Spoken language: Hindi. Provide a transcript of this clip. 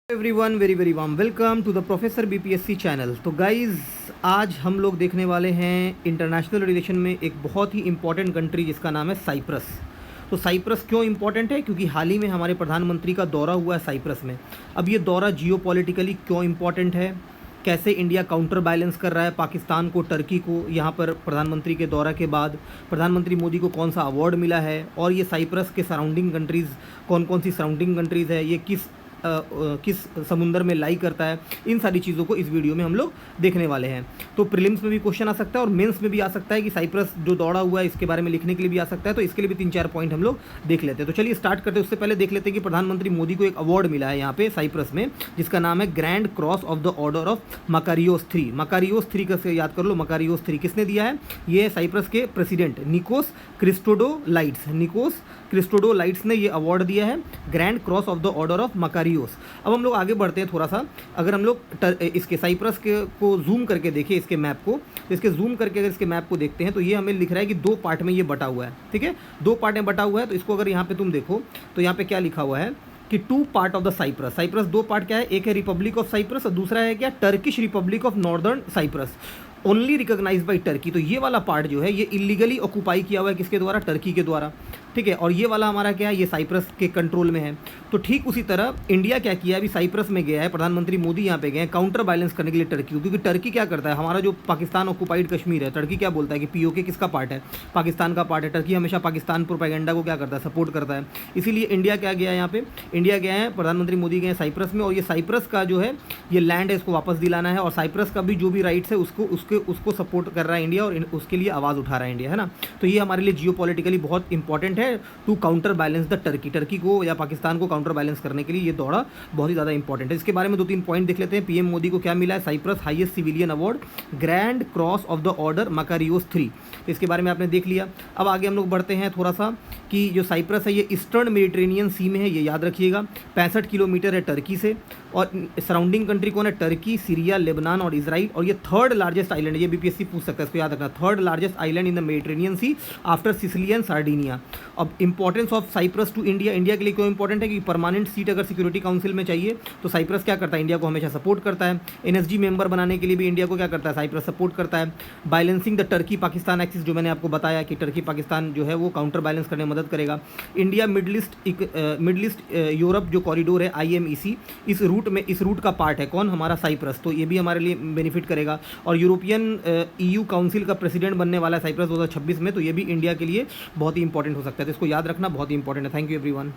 Everyone very very warm welcome to the professor BPSC channel. तो गाइज़ आज हम लोग देखने वाले हैं इंटरनेशनल रिलेशन में एक बहुत ही इंपॉर्टेंट कंट्री जिसका नाम है साइप्रस। तो साइप्रस क्यों इंपॉर्टेंट है? क्योंकि हाल ही में हमारे प्रधानमंत्री का दौरा हुआ है साइप्रस में। अब ये दौरा जियोपॉलिटिकली क्यों इंपॉर्टेंट है, कैसे इंडिया काउंटर बैलेंस कर रहा है पाकिस्तान को, टर्की को, यहाँ पर प्रधानमंत्री के दौरा के बाद प्रधानमंत्री मोदी को कौन सा अवार्ड मिला है, और ये साइप्रस के सराउंडिंग कंट्रीज़ कौन कौन सी सराउंडिंग कंट्रीज़ है, ये किस समुंदर में लाई करता है, इन सारी चीज़ों को इस वीडियो में हम लोग देखने वाले हैं। तो प्रीलिम्स में भी क्वेश्चन आ सकता है और मेंस में भी आ सकता है कि साइप्रस जो दौड़ा हुआ है इसके बारे में लिखने के लिए भी आ सकता है। तो इसके लिए भी 3-4 पॉइंट हम लोग देख लेते हैं। तो चलिए स्टार्ट करते हैं। उससे पहले देख लेते हैं कि प्रधानमंत्री मोदी को एक अवार्ड मिला है यहाँ पे साइप्रस में, जिसका नाम है grand Cross of the order of Makarios 3। Makarios 3 का याद कर लो, मकारियोस 3 किसने दिया है? ये साइप्रस के प्रेसिडेंट निकोस क्रिस्टोडोलाइट्स ने ये अवार्ड दिया है, grand Cross of the order of Makarios. अब हम लोग आगे बढ़ते हैं थोड़ा सा। अगर हम लोग इसके साइप्रस के को जूम करके देखें इसके मैप को, तो इसके जूम करके अगर इसके मैप को देखते हैं तो ये हमें लिख रहा है कि 2 पार्ट में ये बटा हुआ है। ठीक है, 2 पार्ट में बटा हुआ है। तो इसको अगर यहाँ पे तुम देखो तो यहाँ पे क्या लिखा हुआ है कि 2 part of the Cyprus. Cyprus 2 part क्या है? एक है रिपब्लिक ऑफ साइप्रस और दूसरा है क्या? Turkish Republic of Northern Cyprus, only recognised by Turkey. तो ये वाला पार्ट जो है ये इलीगली ऑक्यूपाई किया हुआ है किसके द्वारा? टर्की के द्वारा। ठीक है, और ये वाला हमारा क्या है? ये साइप्रस के कंट्रोल में है। तो ठीक उसी तरह इंडिया क्या किया है, अभी साइप्रस में गया है प्रधानमंत्री मोदी, यहाँ पे गए हैं काउंटर बैलेंस करने के लिए टर्की को। क्योंकि टर्की क्या करता है, हमारा जो पाकिस्तान ऑक्यूपाइड कश्मीर है, टर्की क्या बोलता है कि पीओके किसका पार्ट है? पाकिस्तान का पार्ट है। टर्की हमेशा पाकिस्तान प्रोपेगेंडा को क्या करता है? सपोर्ट करता है। इसीलिए इंडिया क्या गया है यहाँ पे? इंडिया गया है, प्रधानमंत्री मोदी गए हैं साइप्रस में, और ये साइप्रस का जो है ये लैंड है, इसको वापस दिलाना है, और साइप्रस का भी जो भी राइट्स है उसको सपोर्ट कर रहा है इंडिया, और उसके लिए आवाज़ उठा रहा है इंडिया, है ना। तो ये हमारे लिए जियोपॉलिटिकली बहुत इंपॉर्टेंट है to counterbalance the Turkey को या पाकिस्तान को काउंटर बैलेंस करने के लिए ये दौरा बहुत ही ज़्यादा इंपॉर्टेंट है। इसके बारे में 2-3 पॉइंट देख लेते हैं। पीएम मोदी को क्या मिला है? Cyprus highest civilian award Grand Cross of the Order Makarios 3। इसके बारे में आपने देख लिया। अब आगे हम लोग बढ़ते हैं थोड़ा सा कि जो साइप्रस है ये ईस्टर्न मेडिटेरेनियन सी में है, ये याद रखिएगा। 65 किलोमीटर है टर्की से, और सराउंडिंग कंट्री कौन है? टर्की, सीरिया, लेबनान और इजराइल। और ये 3rd लार्जेस्ट आइलैंड है, ये बीपीएससी पूछ सकता है, इसको याद रखना। 3rd largest island in the Mediterranean sea after Sicily and Sardinia. अब importance of Cyprus to India, India के लिए क्यों इंपॉर्टेंट है? कि परमानेंट सीट अगर सिक्योरिटी काउंसिल में चाहिए तो साइप्रस क्या करता है? इंडिया को हमेशा सपोर्ट करता है। एनएसजी मेंबर बनाने के लिए भी इंडिया को क्या करता है? साइप्रस सपोर्ट करता है। Balancing the Turkey Pakistan axis, जो मैंने आपको बताया कि टर्की पाकिस्तान जो है वो काउंटर बैलेंस करने में मदद करेगा। इंडिया मिडल ईस्ट यूरोप जो कॉरिडोर है IMEC, इस रूट का पार्ट है कौन? हमारा साइप्रस। तो ये भी हमारे लिए बेनिफिट करेगा। और यूरोपियन EU काउंसिल का प्रेसिडेंट बनने वाला है साइप्रस 2026 में, तो ये भी इंडिया के लिए बहुत ही इंपॉर्टेंट हो सकता है। तो इसको याद रखना, बहुत ही इंपॉर्टेंट है। Thank you everyone.